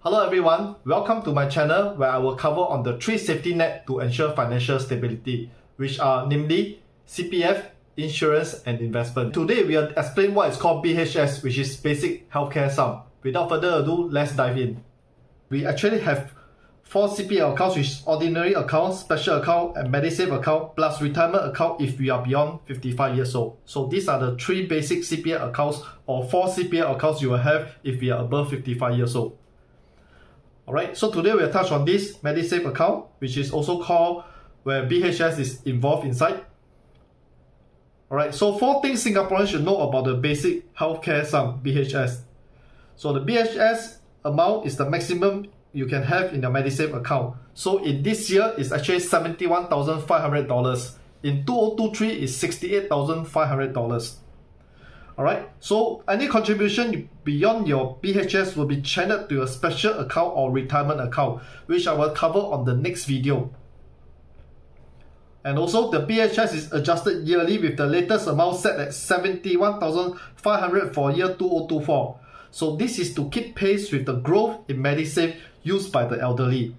Hello everyone, welcome to my channel where I will cover on the 3 safety net to ensure financial stability, which are namely CPF, insurance and investment. Today we will explain what is called BHS, which is Basic Healthcare Sum. Without further ado, let's dive in. We actually have 4 CPF accounts, which is ordinary account, special account and Medisave account, plus retirement account if we are beyond 55 years old. So these are the 3 basic CPF accounts or 4 CPF accounts you will have if we are above 55 years old. Alright, so today we'll touch on this Medisave account, which is also called where BHS is involved inside. Alright, so 4 things Singaporeans should know about the Basic Healthcare Sum BHS. So the BHS amount is the maximum you can have in your Medisave account. So in this year, it's actually $71,500. In 2023, it's $68,500. Alright, so any contribution beyond your BHS will be channeled to a special account or retirement account, which I will cover on the next video. And also the BHS is adjusted yearly with the latest amount set at $71,500 for year 2024. So this is to keep pace with the growth in Medisave used by the elderly.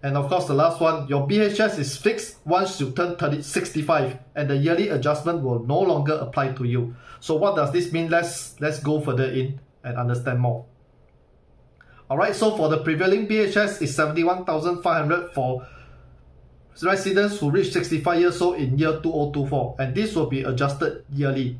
And of course the last one, your BHS is fixed once you turn 65 and the yearly adjustment will no longer apply to you. So what does this mean? Let's go further in and understand more. Alright, so for the prevailing BHS is $71,500 for residents who reach 65 years old in year 2024, and this will be adjusted yearly.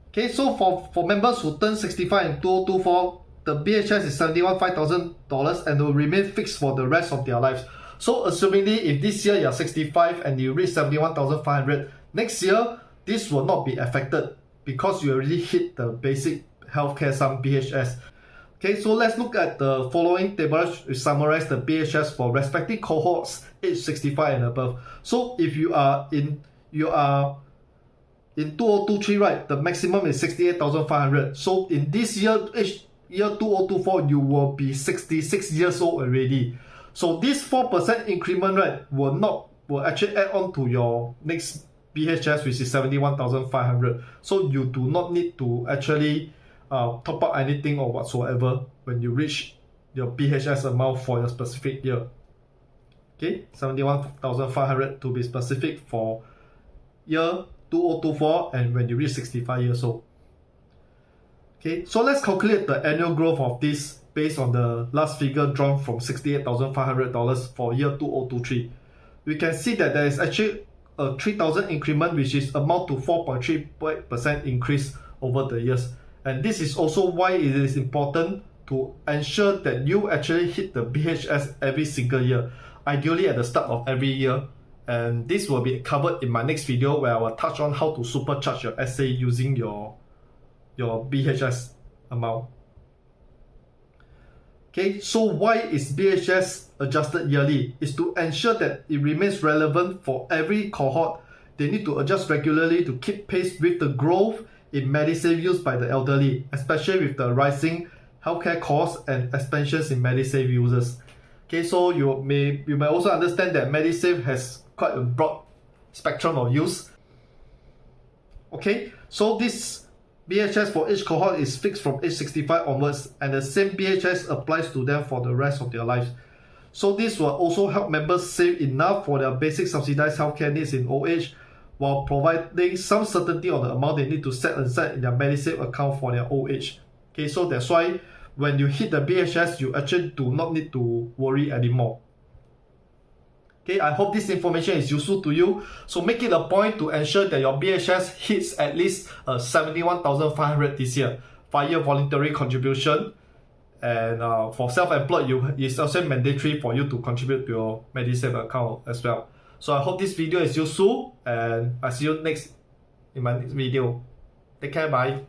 Okay, so for members who turn 65 in 2024, the BHS is $71,500 and will remain fixed for the rest of their lives. So assumingly, if this year you are 65 and you reach $71,500, next year this will not be affected because you already hit the Basic Healthcare Sum BHS. Okay, so let's look at the following table which summarize the BHS for respective cohorts age 65 and above. So if you are in 2023, right, the maximum is $68,500. So in this year 2024, you will be 66 years old already. So this 4% increment, right, will actually add on to your next BHS, which is $71,500. So you do not need to actually top up anything or whatsoever when you reach your BHS amount for your specific year. Okay, $71,500 to be specific for year 2024 and when you reach 65 years old. Okay, so let's calculate the annual growth of this based on the last figure drawn from $68,500 for year 2023. We can see that there is actually a 3,000 increment, which is amount to 4.3% increase over the years. And this is also why it is important to ensure that you actually hit the BHS every single year, ideally at the start of every year. And this will be covered in my next video where I will touch on how to supercharge your SA using your BHS amount. Okay, so why is BHS adjusted yearly? Is to ensure that it remains relevant for every cohort. They need to adjust regularly to keep pace with the growth in Medisave used by the elderly, especially with the rising healthcare costs and expansions in Medisave users. Okay, so you may also understand that Medisave has quite a broad spectrum of use. Okay, so this BHS for each cohort is fixed from age 65 onwards, and the same BHS applies to them for the rest of their lives. So this will also help members save enough for their basic subsidized healthcare needs in old age, while providing some certainty on the amount they need to set aside in their Medisave account for their old age. Okay, so that's why when you hit the BHS, you actually do not need to worry anymore. Okay, I hope this information is useful to you. So make it a point to ensure that your BHS hits at least $71,500 this year. 5-year voluntary contribution. And for self-employed, it's also mandatory for you to contribute to your Medisave account as well. So I hope this video is useful, and I'll see you in my next video. Take care, bye.